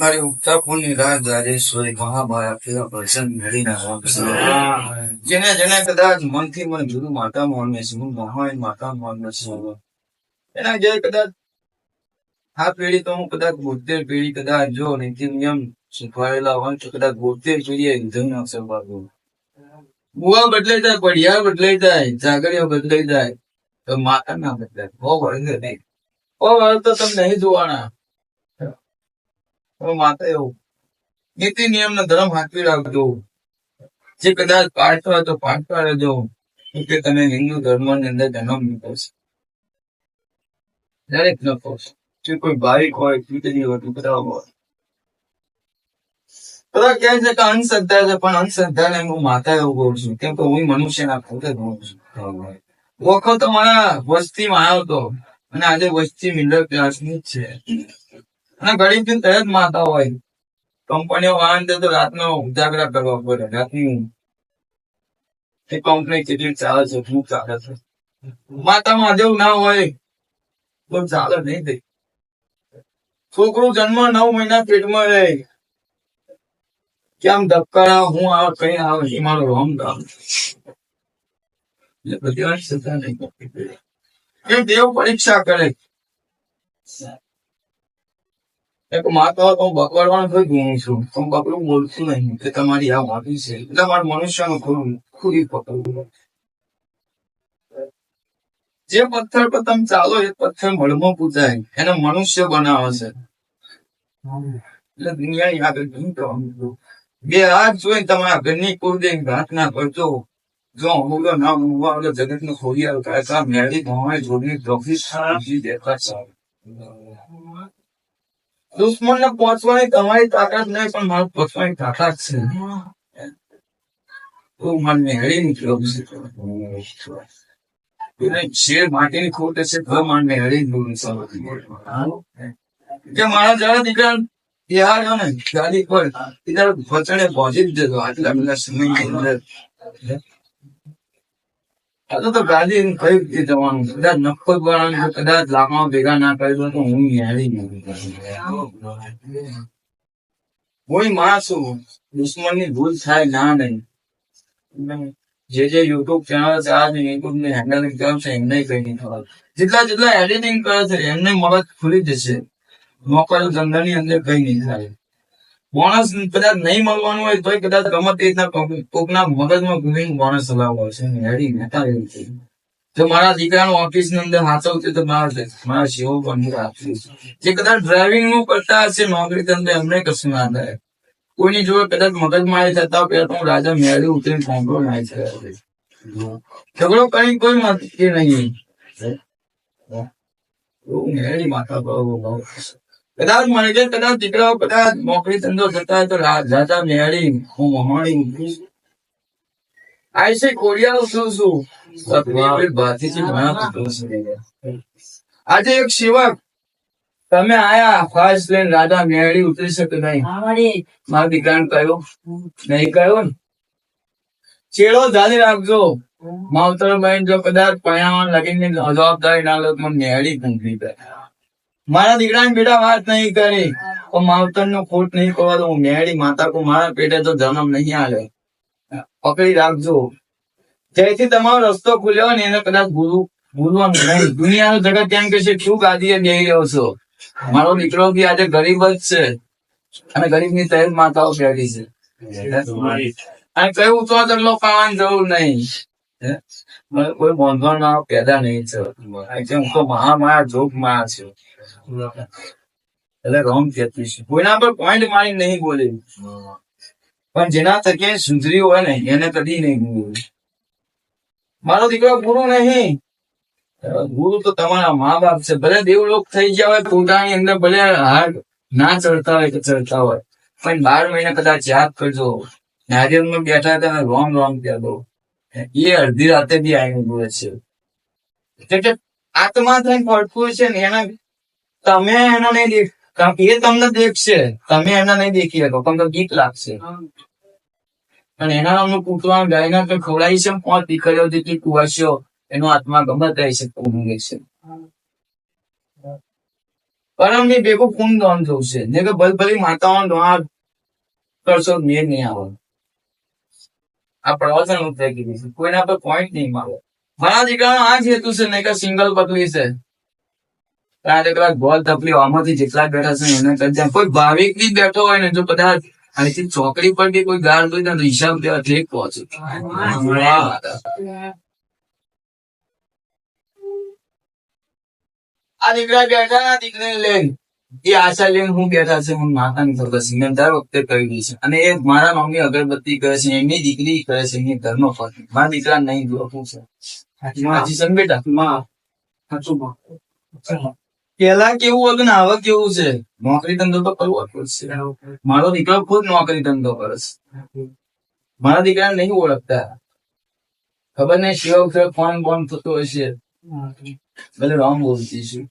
મારી ઉગતા ફૂલની રાહ રાજેશ્વરી મહામાયા કેવા પ્રસન્ન મેળીના રામ જેને જેને કદાચ મનથી મને ગુરુ માતા મોહનને છે હું મહાન માતા મોહનને છે એના જે કદાચ આ પેઢી તો હું કદાચ 72 પેઢી કદાચ જો નીતિ નિયમ શીખવાડેલા હોય તો કદાચ 72 પેઢીએ ધન અક્ષર પાડવું. બુવા બદલાઈ જાય, પડિયા બદલાઈ જાય, જાગરીઓ બદલાઈ જાય, તો માતા ના બદલાય. બહુ વળગે નહીં, બહુ વળ તો તમે નહીં જોવાના. માતા એવું નીતિ નિયમ નો ધર્મ હાથવી રાખજો. જે કદાચ પાડતો હોય તો પાડતા રહેજો કે તમે હિન્દુ ધર્મ ની અંદર જન્મ લીધો છે. દરેક નો કહો જે કોઈ ભાવિક હોય પીતળી હોય બધા હોય બધા કહે છે કે અંધશ્રદ્ધા છે, પણ અંધશ્રદ્ધા ને હું માતા એવું કહું છું કેમ કે હું મનુષ્યના પોતે જ હોઉં છું. ઓળખો તો મારા વસ્તીમાં આવ્યો હતો અને આજે વસ્તી મિડલ ક્લાસ ની જ છે અને ગરીબ થી તરત માતા હોય. કંપનીઓ વાહન તો રાતનો ઉજાગરા કરવા પડે. રાતની એ કંપની કેટલી ચાલે છે, શું ચાલે છે. માતામાં જેવું ના હોય તો ચાલે નહીં થઈ. છોકરું જન્મ 9 મહિના પેટમાં રહે કેમ ધબકારા હું આવે કઈ આવે એ મારો રોમ ગામ એટલે બધી વાત સત્તા નહીં કરતી. એ દેવ પરીક્ષા કરે માતા તો બકવાડવાનું થઈ ગયું છું. હું બકરું બોલતું નહીં કે તમારી આ વાપી છે એટલે મારે મનુષ્યનું ખુરી પકડવું. જે પથ્થર પર તમે ચાલો એ પથ્થર મળમાં પૂજાય એને મનુષ્ય બનાવે છે. એટલે દુનિયા આગળ નહીં કરવાનું. બે હાથ જોઈને તમારા ઘરની કુળદેવી પ્રાર્થના કરજો. જો અમૂલો ના મૂકવા જગત નું ખોરી આવતા મેળી ભવાય જોડની દ્રવ્ય દેખાશે. દુશ્મન ને પહોંચવાની તમારી તાકાત નહીં પણ મારે પહોંચવાની તાકાત છે. તો મને મેળી નીકળ્યો શેર માટીની ખોટ હશે તો મને મેળી કે મારા જરા દીકરા બિહાર ને ગાડી પર વચને પહોંચી જ જતો આટલા બધા સમયની અંદર. તો ગાડી કઈ રીતે જવાનું? કદાચ નફત વાળા કદાચ લાખમાં ભેગા ના કરી દો તો હું હેરી કોઈ માં છું. દુશ્મન ની ભૂલ થાય ના નહીં. જે યુટ્યુબ ચેનલ છે આ યુટ્યુબ ને હેન્ડલિંગ કરે છે એમને કઈ નહીં થવા. જેટલા એડિટિંગ કરે છે એમને મગજ ખુલી જશે. નોકરી ધંધા ની અંદર કઈ નહીં થાય. બોનસ કદાચ નહીં મળવાનું હોય તો કદાચ ગમે તે રીતના કોકના મગજમાં ઘૂમીને બોનસ ચલાવવો છે. હેડી નેતા એવું છે. જો મારા દીકરાનું ઓફિસ ની અંદર હાથવશે તો મારા શિવો પણ આપીશ. જે કદાચ ડ્રાઇવિંગ નું કરતા હશે નોકરી ધંધે એમને કશું ના થાય. કોઈની જોડે કદાચ મગજ મારી થતા પેલા હું રાજા મેળી ઉતરીને કોમ્પ્રોમાઇઝ કરે. ઝઘડો કરી કોઈ મત નહીં. મેળી માતા બહુ કદાચ મને કે કદાચ દીકરાઓ કદાચ નોકરી ધંધો થતા હોય તો રાજા મેળી હું મહાણી આઈસી કોરિયા છું છું. આજે એક સેવક તમે આયા ફાસ્ટ લઈને રાજા મેળી ઉતરી શકે નહીં. મારા દીકરાને કહ્યું નહીં કહ્યું ને ચેડો ધારી રાખજો. માવતર બહેન જો કદાચ પર્યાવરણ લગીને જવાબદારી ના લો મને મેળી કંપની કરે. મારા દીકરાને બેટા વાત નહીં કરી તો માવતર નો ખોટ નહીં કરવા દો. મેળી માતા કો મારા પેટે તો જન્મ નહીં આવે. પકડી રાખજો. જેથી તમારો રસ્તો ખુલ્યો ને એને કદાચ ભૂલવાનું નહીં. દુનિયાનું જગત એમ કે છે શું ગાદીએ બેહી રહ્યો છો. મારો દીકરો બી આજે ગરીબ જ છે અને ગરીબ ની તહેર માતાઓ પહેરી છે. અને કયું તો દરલો પાવાની જરૂર નહીં. કોઈ બંધન ના પેદા નહીં છે. હું તો મહામાયા જોગ માયા છું. એટલે રોંગ કહેતી છે. કોઈના પર પોઈન્ટ મારી નહીં બોલે પણ જેના થકે સુધરી હોય ને એને કદી નહીં બોલે. મારો દીકરો ગુરુ નહીં. ગુરુ તો તમારા મા બાપ છે. ભલે દેવલોક થઈ ગયા હોય પોતાની અંદર ભલે હાથ ના ચડતા હોય કે ચડતા હોય પણ 12 મહિના કદાચ યાદ કરજો. નારિયેળમાં બેઠા હતા રોમ રોમ કહેતો એ અડધી રાતે બી આવીને બોલે છે. એટલે આત્મા થઈને પડતું છે ને એના તમે એના નહીં દેખ એ તમને દેખશે. તમે એના નહીં દેખી શકો તમને ગીત લાગશે. અને એના નામનું કૂટવા ગાયના તો ખવડાવી છે 5 દીકરીઓ જેટલી કુવાસીઓ એનો આત્મા ગમે થાય છે ઊંઘે છે. પરમ ની ભેગું કુંડ દોન જવું છે ને કે ભલી માતાઓ દોન કરશો મેર નહીં આવે. આ પ્રવચન ઉતરી ગયું છે, કોઈના પર પોઈન્ટ નહીં મારો. મારા દીકરાનો આ જ હેતુ છે ને કે સિંગલ પકડી છે. આ દીકરા ગોલ તપલી આમાંથી જેટલા બેઠા છે એને કરતા કોઈ ભાવિક બી બેઠો હોય ને જો બધા અહીંથી ચોકડી પર બી કોઈ ગાળ દઈ તો હિસાબ દેવા ઠીક પહોંચે. આ દીકરા બેઠા ના દીકરીને લઈને એ આશા લઈને હું બેઠા છે હું માતાની ખબર છે મેં દર વખતે કહી દી છે અને એ મારા મમ્મી અગરબત્તી કરે છે એમની દીકરી કરે છે એમની ઘરનો ફરક મારા દીકરા નહીં જોતું છે. હજી સન બેટા પેલા કેવું હતું ને હવે કેવું છે નોકરી ધંધો તો કરવો જ પડશે. મારો દીકરો ખુદ નોકરી ધંધો કરે છે. મારા દીકરાને નહીં ઓળખતા ખબર નહીં શિવ ફોન બોન થતો હશે ભલે રામ બોલતી છું.